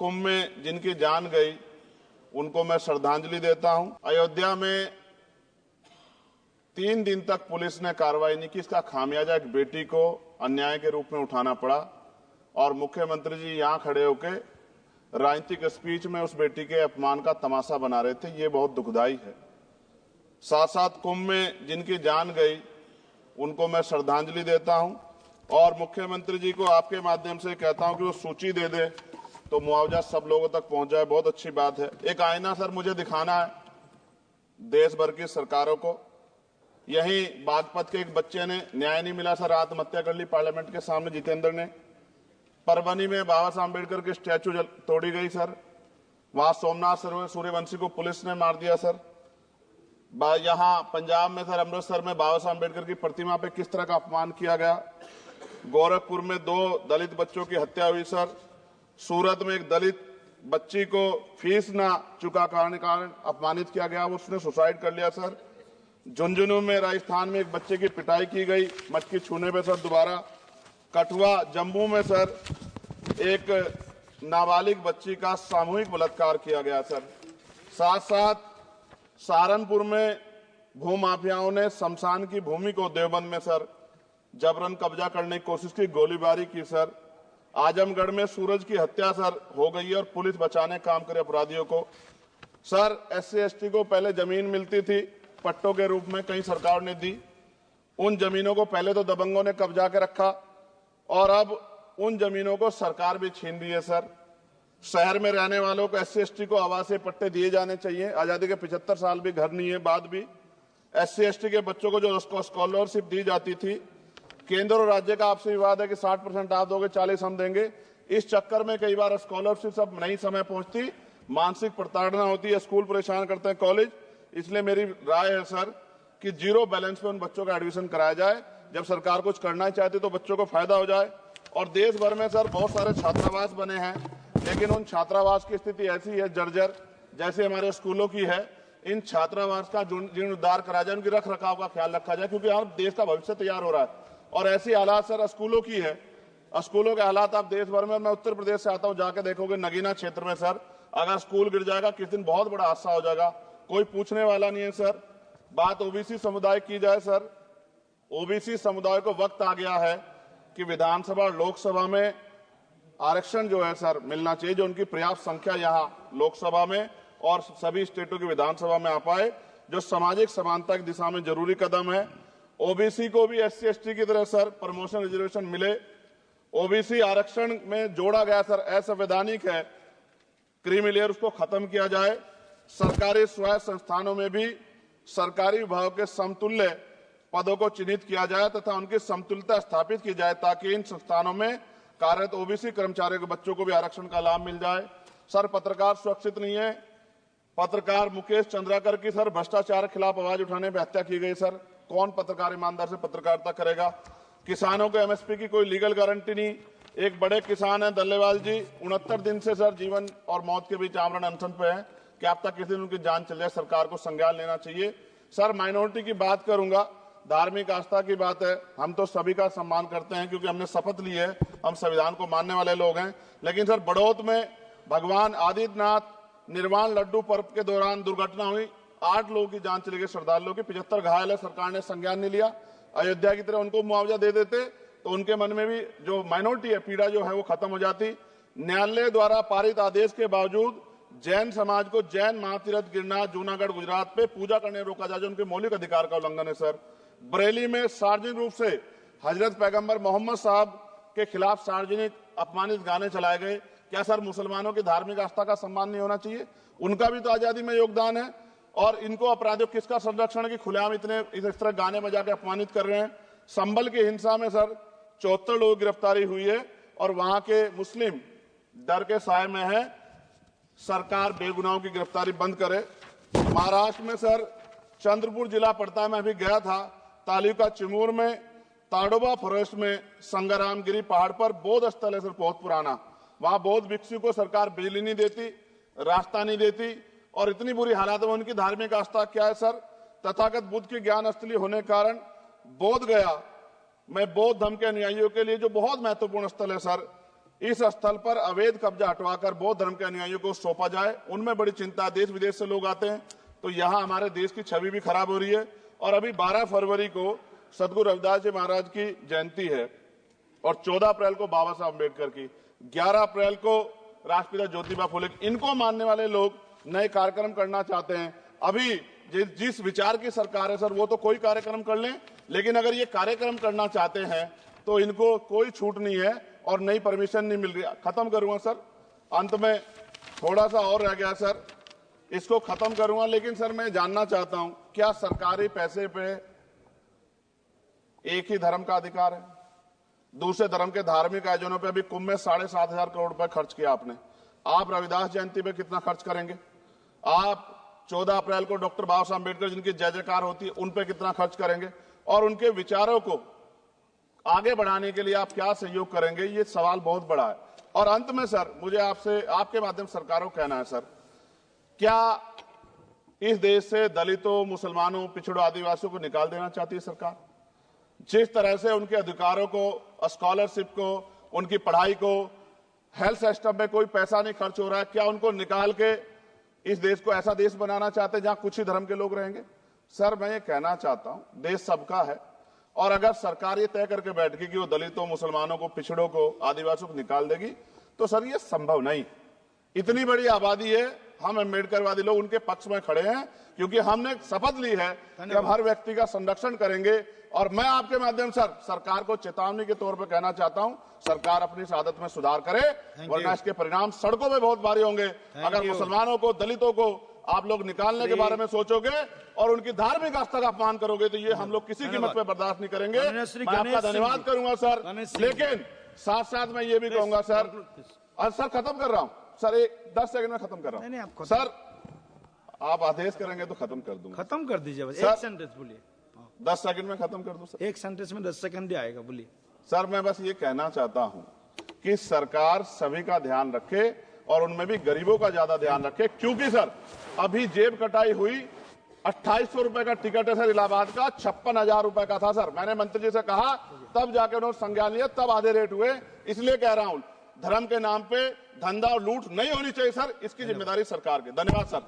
कुंभ में जिनकी जान गई उनको मैं श्रद्धांजलि देता हूं। अयोध्या में 3 दिन तक पुलिस ने कार्रवाई नहीं की। इसका खामियाजा एक बेटी को अन्याय के रूप में उठाना पड़ा और मुख्यमंत्री जी यहां खड़े होकर राजनीतिक स्पीच में उस बेटी के अपमान का तमाशा बना रहे थे। ये बहुत दुखदाई है। साथ साथ कुंभ में जिनकी जान गई उनको मैं श्रद्धांजलि देता हूं और मुख्यमंत्री जी को आपके माध्यम से कहता हूं कि वो सूची दे दे तो मुआवजा सब लोगों तक पहुंच जाए। बहुत अच्छी बात है। एक आईना सर मुझे दिखाना है देश भर की सरकारों को। यही बागपत के एक बच्चे ने न्याय नहीं मिला सर, आत्महत्या कर ली पार्लियामेंट के सामने, जितेंद्र ने। परभनी में बाबा साहब अम्बेडकर की स्टैचू तोड़ी गई सर, वहां सोमनाथ सूर्यवंशी को पुलिस ने मार दिया सर। यहां पंजाब में सर अमृतसर में बाबा साहब अम्बेडकर की प्रतिमा पे किस तरह का अपमान किया गया। गोरखपुर में 2 दलित बच्चों की हत्या हुई सर। सूरत में एक दलित बच्ची को फीस ना चुका कारण अपमानित किया गया, उसने सुसाइड कर लिया सर। झुंझुनू में राजस्थान में एक बच्चे की पिटाई की गई मटकी छूने पे सर दोबारा। कठुआ जम्मू में सर एक नाबालिग बच्ची का सामूहिक बलात्कार किया गया सर। साथ साथ सहारनपुर में भूमाफियाओं ने शमशान की भूमि को देवबंद में सर जबरन कब्जा करने की कोशिश की, गोलीबारी की सर। आजमगढ़ में सूरज की हत्या सर हो गई है और पुलिस बचाने काम करे अपराधियों को। सर SC/ST को पहले जमीन मिलती थी पट्टों के रूप में, कई सरकार ने दी। उन जमीनों को पहले तो दबंगों ने कब्जा के रखा और अब उन जमीनों को सरकार भी छीन रही है सर। शहर में रहने वालों को SC/ST को आवासीय पट्टे दिए जाने चाहिए। आजादी के 75 साल भी घर नहीं है, बाद भी SC/ST के बच्चों को जो स्कॉलरशिप दी जाती थी, केंद्र और राज्य का आपसी विवाद है कि 60% आप दोगे, 40 हम देंगे। इस चक्कर में कई बार स्कॉलरशिप सब नहीं समय पहुंचती, मानसिक प्रताड़ना होती है, स्कूल परेशान करते हैं, कॉलेज। इसलिए मेरी राय है सर कि 0 बैलेंस पे उन बच्चों का एडमिशन कराया जाए। जब सरकार कुछ करना ही चाहती तो बच्चों को फायदा हो जाए। और देश भर में सर बहुत सारे छात्रावास बने हैं, लेकिन उन छात्रावास की स्थिति ऐसी है जर्जर जैसे हमारे स्कूलों की है। इन छात्रावास का जीर्णोद्धार करा जाए, उनकी रख रखाव का ख्याल रखा जाए, क्योंकि यहाँ देश का भविष्य तैयार हो रहा है। और ऐसी हालात सर स्कूलों की है। स्कूलों के हालात आप देश भर में, मैं उत्तर प्रदेश से आता हूं, जाके देखोगे नगीना क्षेत्र में सर अगर स्कूल गिर जाएगा किस दिन बहुत बड़ा हादसा हो जाएगा, कोई पूछने वाला नहीं है सर। बात OBC समुदाय की जाए सर, OBC समुदाय को वक्त आ गया है कि विधानसभा और लोकसभा में आरक्षण जो है सर मिलना चाहिए, जो उनकी पर्याप्त संख्या यहाँ लोकसभा में और सभी स्टेटों की विधानसभा में आ पाए, जो सामाजिक समानता की दिशा में जरूरी कदम है। OBC को भी SC/ST की तरह सर प्रमोशन रिजर्वेशन मिले। OBC आरक्षण में जोड़ा गया सर असंवैधानिक है, क्रीमी लेयर उसको खत्म किया जाए। सरकारी स्वायत्त संस्थानों में भी सरकारी विभागों के समतुल्य पदों को चिन्हित किया जाए तथा उनकी समतुल्यता स्थापित की जाए, ताकि इन संस्थानों में कार्यरत OBC कर्मचारियों के बच्चों को भी आरक्षण का लाभ मिल जाए। सर पत्रकार सुरक्षित नहीं है। पत्रकार मुकेश चंद्राकर की सर भ्रष्टाचार के खिलाफ आवाज उठाने पर हत्या की गई सर। कौन पत्रकार ईमानदार से पत्रकारिता करेगा। किसानों को MSP की कोई लीगल गारंटी नहीं। एक बड़े किसान है दल्लेवाल जी, 69 दिन से सर जीवन और मौत के बीच आमरण अनशन पे है। क्या अब तक किसी दिन उनकी जान चल जाए, सरकार को संज्ञान लेना चाहिए। सर माइनॉरिटी की बात करूंगा, धार्मिक आस्था की बात है, हम तो सभी का सम्मान करते हैं क्योंकि हमने शपथ ली है, हम संविधान को मानने वाले लोग हैं। लेकिन सर बड़ौत में भगवान आदित्यनाथ निर्वाण लड्डू पर्व के दौरान दुर्घटना हुई, 8 लोगों की जान चली गई, श्रद्धालुओं की 75 घायल है, सरकार ने संज्ञान नहीं लिया। अयोध्या की तरह उनको मुआवजा दे देते तो उनके मन में भी जो माइनॉरिटी है पीड़ा जो है वो खत्म हो जाती। न्यायालय द्वारा पारित आदेश के बावजूद जैन समाज को जैन महातीर्थ गिरनार जूनागढ़ गुजरात पे पूजा करने रोका जाए, जो उनके मौलिक अधिकार का उल्लंघन है सर। बरेली में सार्वजनिक रूप से हजरत पैगंबर मोहम्मद साहब के खिलाफ सार्वजनिक अपमानित गाने चलाए गए। क्या सर मुसलमानों की धार्मिक आस्था का सम्मान नहीं होना चाहिए? उनका भी तो आजादी में योगदान है। और इनको अपराधियों किसका संरक्षण है कि खुलेआम इतने इस तरह गाने बजा के अपमानित कर रहे हैं। संभल की हिंसा में सर 74 लोगों की गिरफ्तारी हुई है और वहां के मुस्लिम डर के साए में है। सरकार बेगुनाहों की गिरफ्तारी बंद करे। महाराष्ट्र में सर चंद्रपुर जिला पड़ता है, मैं अभी गया था, तालुका चिमूर में ताडोबा फॉरेस्ट में संग्रामगिरी पहाड़ पर बौद्ध स्थल है सर, बहुत पुराना। वहां बौद्ध भिक्षु को सरकार बिजली नहीं देती, रास्ता नहीं देती और इतनी बुरी हालात में उनकी धार्मिक आस्था क्या है सर? तथागत बुद्ध के ज्ञान स्थली होने के कारण बोध गया मैं बौद्ध धर्म के अनुयायियों के लिए जो बहुत महत्वपूर्ण स्थल है सर, इस स्थल पर अवैध कब्जा हटवाकर बौद्ध धर्म के अनुयायियों को सौंपा जाए। उनमें बड़ी चिंता है, देश विदेश से लोग आते हैं, तो यहाँ हमारे देश की छवि भी खराब हो रही है। और अभी 12 फरवरी को सदगुरु रविदास जी महाराज की जयंती है और 14 अप्रैल को बाबा साहब अम्बेडकर की, 11 अप्रैल को राष्ट्रपिता ज्योतिबा फुले। इनको मानने वाले लोग नए कार्यक्रम करना चाहते हैं। अभी जिस विचार की सरकार है सर, वो तो कोई कार्यक्रम कर लें, लेकिन अगर ये कार्यक्रम करना चाहते हैं तो इनको कोई छूट नहीं है और नई परमिशन नहीं मिल रही। खत्म करूंगा सर, अंत में थोड़ा सा और रह गया सर, इसको खत्म करूंगा। लेकिन सर मैं जानना चाहता हूं, क्या सरकारी पैसे पे एक ही धर्म का अधिकार है? दूसरे धर्म के धार्मिक आयोजनों पे अभी कुंभ में 7,500 करोड़ रुपए खर्च किया आपने। आप रविदास जयंती पे कितना खर्च करेंगे? आप 14 अप्रैल को डॉक्टर बाबा साहब अम्बेडकर जिनकी जय जयकार होती है, उन पे कितना खर्च करेंगे? और उनके विचारों को आगे बढ़ाने के लिए आप क्या सहयोग करेंगे? ये सवाल बहुत बड़ा है। और अंत में सर, मुझे आपसे, आपके माध्यम से सरकारों को कहना है सर, क्या इस देश से दलितों, मुसलमानों, पिछड़ों, आदिवासियों को निकाल देना चाहती है सरकार? जिस तरह से उनके अधिकारों को, स्कॉलरशिप को, उनकी पढ़ाई को, हेल्थ सिस्टम में कोई पैसा नहीं खर्च हो रहा है, क्या उनको निकाल के इस देश को ऐसा देश बनाना चाहते हैं जहां कुछ ही धर्म के लोग रहेंगे? सर मैं ये कहना चाहता हूं, देश सबका है और अगर सरकार ये तय करके बैठ गई कि वो दलितों, मुसलमानों को, पिछड़ों को, आदिवासियों को निकाल देगी, तो सर ये संभव नहीं। इतनी बड़ी आबादी है, हम अम्बेडकरवादी लोग उनके पक्ष में खड़े हैं क्योंकि हमने शपथ ली है कि हम हर व्यक्ति का संरक्षण करेंगे। और मैं आपके माध्यम से सरकार को चेतावनी के तौर पर कहना चाहता हूं, सरकार अपनी इस आदत में सुधार करे, वरना इसके परिणाम सड़कों में बहुत भारी होंगे। अगर मुसलमानों को, दलितों को आप लोग निकालने के बारे में सोचोगे और उनकी धार्मिक आस्था का अपमान करोगे, तो ये हम लोग किसी कीमत पे बर्दाश्त नहीं करेंगे। मैं आपका धन्यवाद करूंगा सर, लेकिन साथ साथ मैं ये भी कहूंगा सर, और सर खत्म कर रहा हूं सर, 10 सेकंड में खत्म कर रहा हूं सर, आप आदेश करेंगे तो खत्म कर दूंगा। खत्म कर दीजिए, एक सेंटेंस बोलिए। 10 सेकंड में खत्म कर दूं सर? एक सेंटेंस में 10 सेकंड ही आएगा, बोलिए सर। मैं बस ये कहना चाहता हूं कि सरकार सभी का ध्यान रखे और उनमें भी गरीबों का ज्यादा ध्यान रखे, क्योंकि सर अभी जेब कटाई हुई। 2800 रुपए का टिकट है सर इलाहाबाद का, 56,000 रुपए का था सर। मैंने मंत्री जी से कहा, तब जाके उन्होंने संज्ञान लिया, तब आधे रेट हुए। इसलिए कह रहा हूं, धर्म के नाम पे धंधा और लूट नहीं होनी चाहिए सर, इसकी जिम्मेदारी सरकार की। धन्यवाद सर।